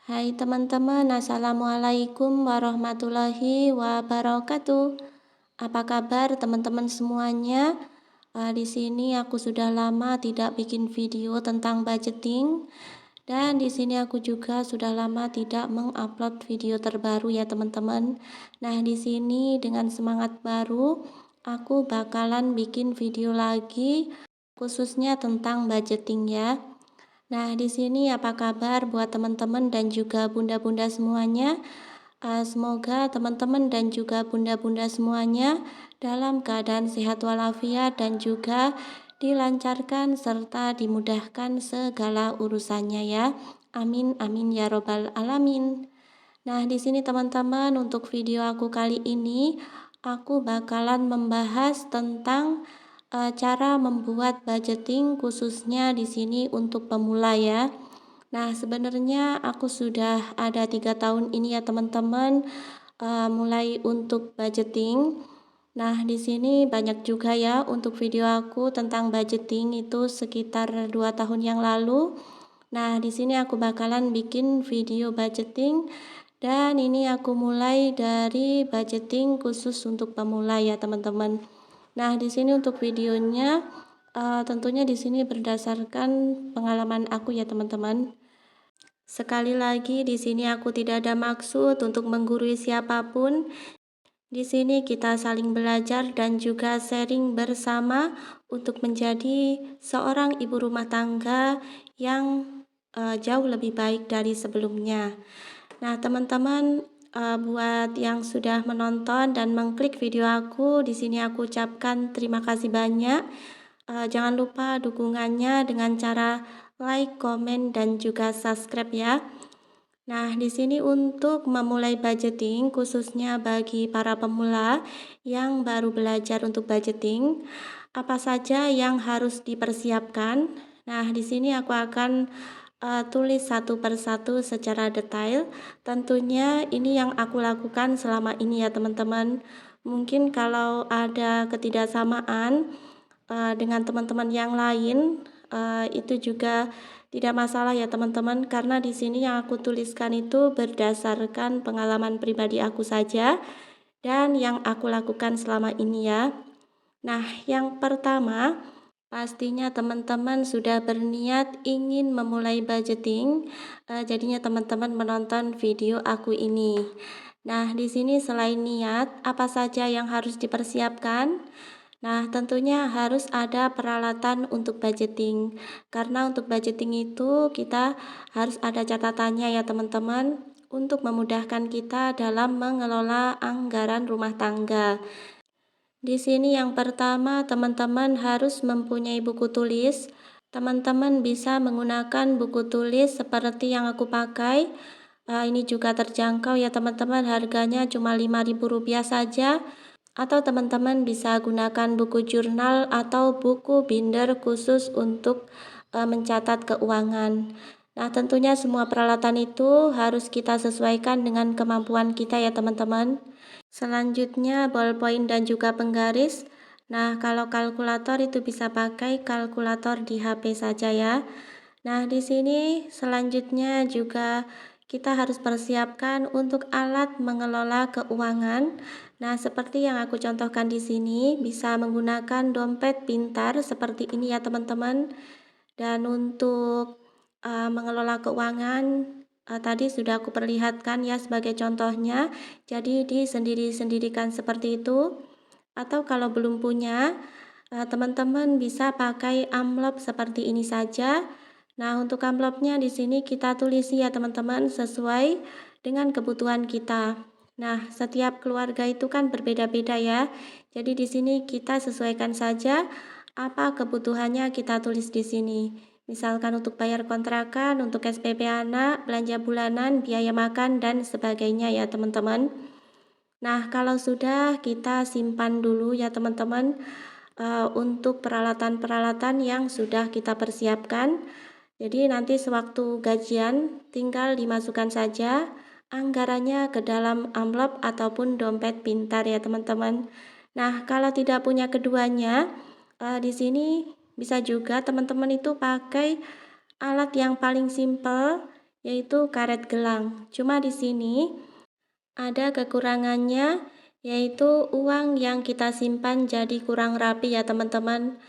Hai teman-teman, Assalamualaikum warahmatullahi wabarakatuh. Apa kabar teman-teman semuanya? Di sini aku sudah lama tidak bikin video tentang budgeting dan di sini aku juga sudah lama tidak mengupload video terbaru ya teman-teman. Nah, di sini dengan semangat baru aku bakalan bikin video lagi khususnya tentang budgeting ya. Nah, di sini apa kabar buat teman-teman dan juga bunda-bunda semuanya? Semoga teman-teman dan juga bunda-bunda semuanya dalam keadaan sehat walafiat dan juga dilancarkan serta dimudahkan segala urusannya ya. Amin amin ya robbal alamin. Nah, di sini teman-teman untuk video aku kali ini aku bakalan membahas tentang cara membuat budgeting khususnya di sini untuk pemula ya. Nah, sebenarnya aku sudah ada 3 tahun ini ya teman-teman mulai untuk budgeting. Nah, di sini banyak juga ya untuk video aku tentang budgeting itu sekitar 2 tahun yang lalu. Nah, di sini aku bakalan bikin video budgeting dan ini aku mulai dari budgeting khusus untuk pemula ya teman-teman. Nah, di sini untuk videonya tentunya di sini berdasarkan pengalaman aku ya teman-teman. Sekali lagi di sini aku tidak ada maksud untuk menggurui siapapun. Di sini kita saling belajar dan juga sharing bersama untuk menjadi seorang ibu rumah tangga yang jauh lebih baik dari sebelumnya. Nah, teman-teman, buat yang sudah menonton dan mengklik video aku, di sini aku ucapkan terima kasih banyak. Jangan lupa dukungannya dengan cara like, komen, dan juga subscribe ya. Nah, di sini untuk memulai budgeting khususnya bagi para pemula yang baru belajar untuk budgeting, apa saja yang harus dipersiapkan? Nah, di sini aku akan tulis satu persatu secara detail. Tentunya ini yang aku lakukan selama ini ya teman-teman. Mungkin kalau ada ketidaksamaan dengan teman-teman yang lain, itu juga tidak masalah ya teman-teman, karena di sini yang aku tuliskan itu berdasarkan pengalaman pribadi aku saja dan yang aku lakukan selama ini ya. Nah, yang pertama, pastinya teman-teman sudah berniat ingin memulai budgeting, jadinya teman-teman menonton video aku ini. Nah, di sini selain niat, apa saja yang harus dipersiapkan? Nah, tentunya harus ada peralatan untuk budgeting. Karena untuk budgeting itu kita harus ada catatannya ya teman-teman, untuk memudahkan kita dalam mengelola anggaran rumah tangga. Di sini yang pertama teman-teman harus mempunyai buku tulis. Teman-teman bisa menggunakan buku tulis seperti yang aku pakai. Ini juga terjangkau ya teman-teman, harganya cuma Rp5.000 saja. Atau teman-teman bisa gunakan buku jurnal atau buku binder khusus untuk mencatat keuangan. Nah, tentunya semua peralatan itu harus kita sesuaikan dengan kemampuan kita ya teman-teman. Selanjutnya ballpoint dan juga penggaris. Nah, kalau kalkulator itu bisa pakai kalkulator di HP saja ya. Nah, di sini selanjutnya juga kita harus persiapkan untuk alat mengelola keuangan. Nah, seperti yang aku contohkan di sini, bisa menggunakan dompet pintar seperti ini ya teman-teman. Dan untuk mengelola keuangan tadi sudah aku perlihatkan ya sebagai contohnya. Jadi disendiri-sendirikan seperti itu. Atau kalau belum punya, teman-teman bisa pakai amplop seperti ini saja. Nah, untuk amplopnya di sini kita tulis ya teman-teman sesuai dengan kebutuhan kita. Nah, setiap keluarga itu kan berbeda-beda ya. Jadi di sini kita sesuaikan saja apa kebutuhannya, kita tulis di sini. Misalkan untuk bayar kontrakan, untuk SPP anak, belanja bulanan, biaya makan dan sebagainya ya teman-teman. Nah, kalau sudah kita simpan dulu ya teman-teman untuk peralatan-peralatan yang sudah kita persiapkan. Jadi nanti sewaktu gajian tinggal dimasukkan saja anggarannya ke dalam amplop ataupun dompet pintar ya teman-teman. Nah, kalau tidak punya keduanya, di sini bisa juga teman-teman itu pakai alat yang paling simpel, yaitu karet gelang. Cuma di sini ada kekurangannya, yaitu uang yang kita simpan jadi kurang rapi ya teman-teman.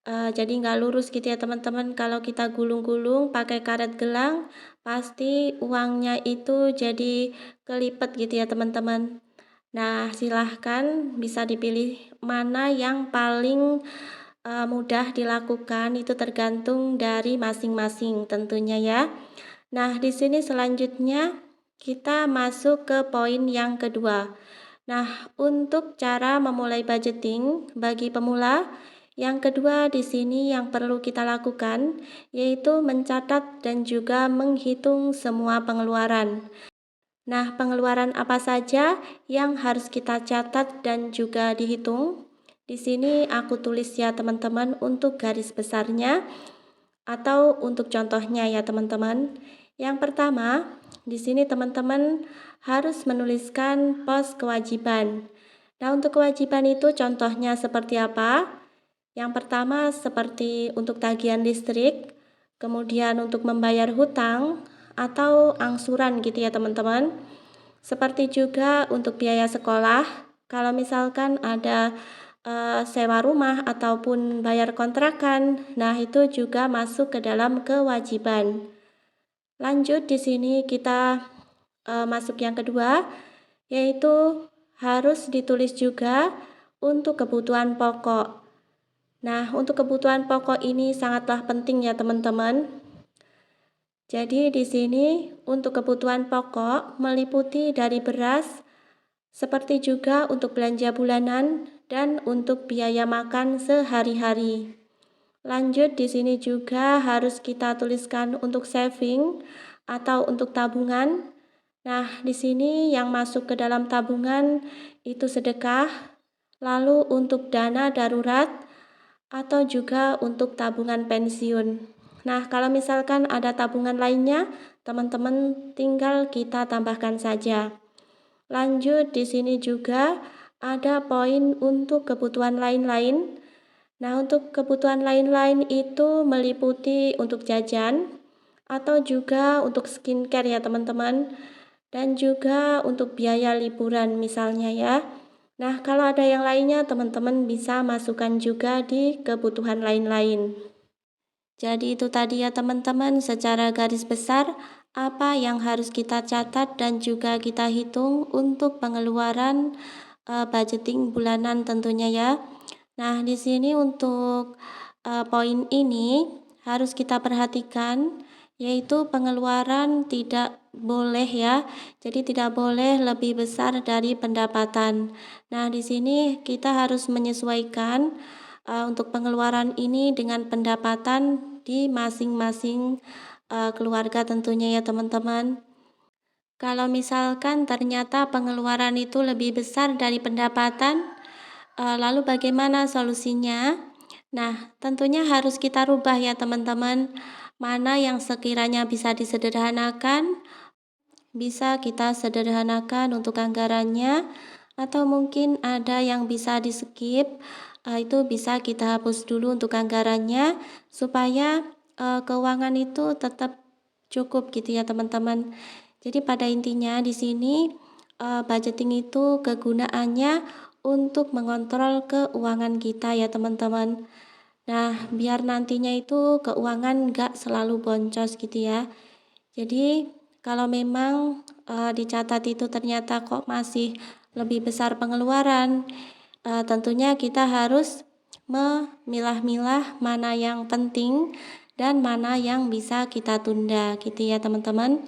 Jadi nggak lurus gitu ya teman-teman. Kalau kita gulung-gulung pakai karet gelang, pasti uangnya itu jadi kelipet gitu ya teman-teman. Nah, silahkan bisa dipilih mana yang paling mudah dilakukan, itu tergantung dari masing-masing tentunya ya. Nah, di sini selanjutnya kita masuk ke poin yang kedua. Nah, untuk cara memulai budgeting bagi pemula, yang kedua di sini yang perlu kita lakukan yaitu mencatat dan juga menghitung semua pengeluaran. Nah, pengeluaran apa saja yang harus kita catat dan juga dihitung? Di sini aku tulis ya teman-teman untuk garis besarnya atau untuk contohnya ya teman-teman. Yang pertama, di sini teman-teman harus menuliskan pos kewajiban. Nah, untuk kewajiban itu contohnya seperti apa? Yang pertama seperti untuk tagihan listrik, kemudian untuk membayar hutang atau angsuran gitu ya teman-teman. Seperti juga untuk biaya sekolah, kalau misalkan ada sewa rumah ataupun bayar kontrakan, nah itu juga masuk ke dalam kewajiban. Lanjut di sini kita masuk yang kedua, yaitu harus ditulis juga untuk kebutuhan pokok. Nah, untuk kebutuhan pokok ini sangatlah penting ya teman-teman. Jadi di sini untuk kebutuhan pokok meliputi dari beras, seperti juga untuk belanja bulanan dan untuk biaya makan sehari-hari. Lanjut di sini juga harus kita tuliskan untuk saving atau untuk tabungan. Nah, di sini yang masuk ke dalam tabungan itu sedekah, lalu untuk dana darurat atau juga untuk tabungan pensiun. Nah, kalau misalkan ada tabungan lainnya, teman-teman tinggal kita tambahkan saja. Lanjut di sini juga ada poin untuk kebutuhan lain-lain. Nah, untuk kebutuhan lain-lain itu meliputi untuk jajan atau juga untuk skincare ya teman-teman, dan juga untuk biaya liburan misalnya ya. Nah, kalau ada yang lainnya teman-teman bisa masukkan juga di kebutuhan lain-lain. Jadi itu tadi ya teman-teman secara garis besar apa yang harus kita catat dan juga kita hitung untuk pengeluaran budgeting bulanan tentunya ya. Nah, di sini untuk poin ini harus kita perhatikan yaitu pengeluaran tidak boleh ya. Jadi tidak boleh lebih besar dari pendapatan. Nah, di sini kita harus menyesuaikan untuk pengeluaran ini dengan pendapatan di masing-masing keluarga tentunya ya teman-teman. Kalau misalkan ternyata pengeluaran itu lebih besar dari pendapatan, lalu bagaimana solusinya? Nah, tentunya harus kita rubah ya teman-teman. Mana yang sekiranya bisa disederhanakan, bisa kita sederhanakan untuk anggarannya, atau mungkin ada yang bisa di-skip, itu bisa kita hapus dulu untuk anggarannya, supaya keuangan itu tetap cukup gitu ya teman-teman. Jadi pada intinya di sini budgeting itu kegunaannya untuk mengontrol keuangan kita ya teman-teman. Nah, biar nantinya itu keuangan nggak selalu boncos gitu ya. Jadi kalau memang dicatat itu ternyata kok masih lebih besar pengeluaran, tentunya kita harus memilah-milah mana yang penting dan mana yang bisa kita tunda gitu ya teman-teman.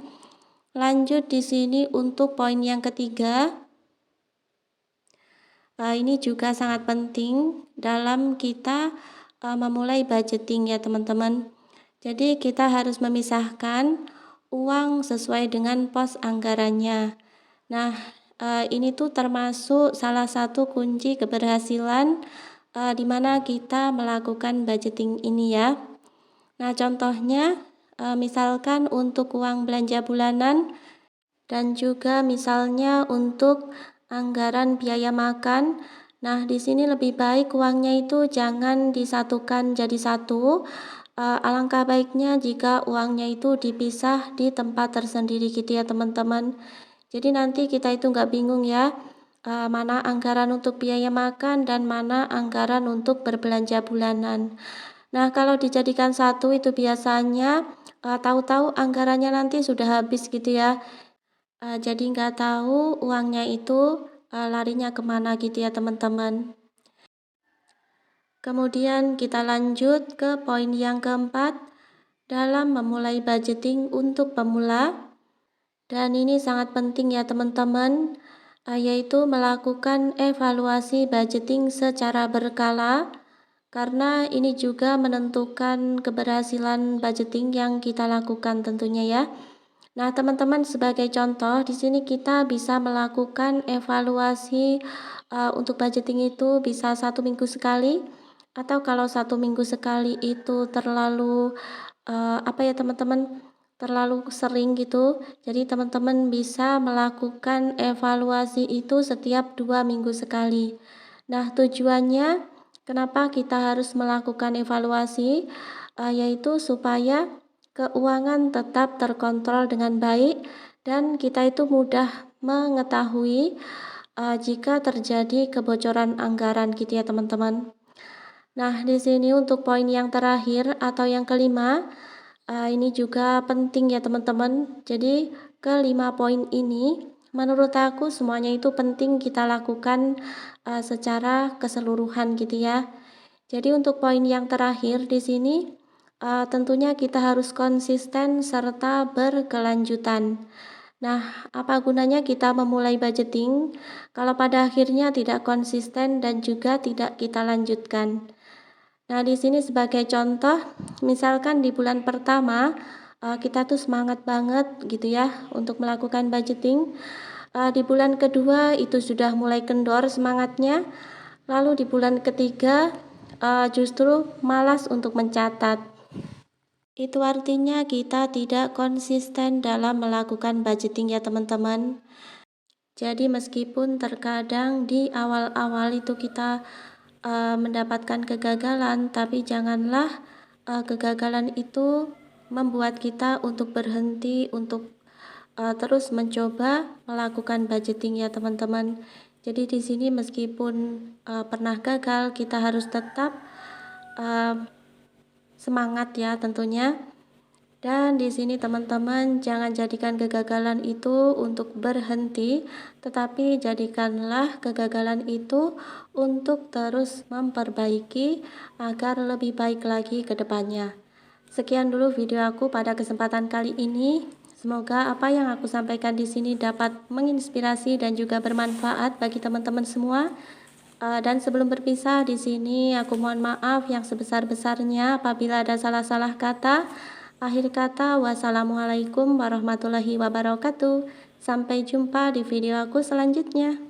Lanjut di sini untuk poin yang ketiga, ini juga sangat penting dalam kita memulai budgeting ya teman-teman. Jadi kita harus memisahkan uang sesuai dengan pos anggarannya. Nah, ini tuh termasuk salah satu kunci keberhasilan di mana kita melakukan budgeting ini ya. Nah, contohnya misalkan untuk uang belanja bulanan dan juga misalnya untuk anggaran biaya makan. Nah, di sini lebih baik uangnya itu jangan disatukan jadi satu, Alangkah baiknya jika uangnya itu dipisah di tempat tersendiri gitu ya teman-teman. Jadi nanti kita itu nggak bingung ya, mana anggaran untuk biaya makan dan mana anggaran untuk berbelanja bulanan. Nah, kalau dijadikan satu itu biasanya tahu-tahu anggarannya nanti sudah habis gitu ya. Jadi nggak tahu uangnya itu larinya kemana gitu ya teman-teman. Kemudian kita lanjut ke poin yang keempat dalam memulai budgeting untuk pemula. Dan ini sangat penting ya teman-teman, yaitu melakukan evaluasi budgeting secara berkala karena ini juga menentukan keberhasilan budgeting yang kita lakukan tentunya ya. Nah, teman-teman sebagai contoh di sini kita bisa melakukan evaluasi untuk budgeting itu bisa 1 minggu sekali atau kalau 1 minggu sekali itu terlalu apa ya teman-teman terlalu sering gitu. Jadi teman-teman bisa melakukan evaluasi itu setiap 2 minggu sekali. Nah, tujuannya kenapa kita harus melakukan evaluasi, yaitu supaya keuangan tetap terkontrol dengan baik dan kita itu mudah mengetahui jika terjadi kebocoran anggaran gitu ya teman-teman. Nah, di sini untuk poin yang terakhir atau yang kelima, ini juga penting ya teman-teman. Jadi kelima poin ini menurut aku semuanya itu penting kita lakukan secara keseluruhan gitu ya. Jadi untuk poin yang terakhir di sini tentunya kita harus konsisten serta berkelanjutan. Nah, apa gunanya kita memulai budgeting kalau pada akhirnya tidak konsisten dan juga tidak kita lanjutkan? Nah, di sini sebagai contoh, misalkan di bulan pertama kita tuh semangat banget gitu ya untuk melakukan budgeting. Di bulan kedua itu sudah mulai kendor semangatnya. Lalu di bulan ketiga justru malas untuk mencatat. Itu artinya kita tidak konsisten dalam melakukan budgeting ya teman-teman. Jadi meskipun terkadang di awal-awal itu kita mendapatkan kegagalan, tapi janganlah kegagalan itu membuat kita untuk berhenti untuk terus mencoba melakukan budgeting ya teman-teman. Jadi di sini meskipun pernah gagal, kita harus tetap uh, semangat ya tentunya. Dan di sini teman-teman jangan jadikan kegagalan itu untuk berhenti, tetapi jadikanlah kegagalan itu untuk terus memperbaiki agar lebih baik lagi ke depannya. Sekian dulu video aku pada kesempatan kali ini. Semoga apa yang aku sampaikan di sini dapat menginspirasi dan juga bermanfaat bagi teman-teman semua. Dan sebelum berpisah di sini aku mohon maaf yang sebesar-besarnya apabila ada salah-salah kata. Akhir kata, wassalamualaikum warahmatullahi wabarakatuh. Sampai jumpa di video aku selanjutnya.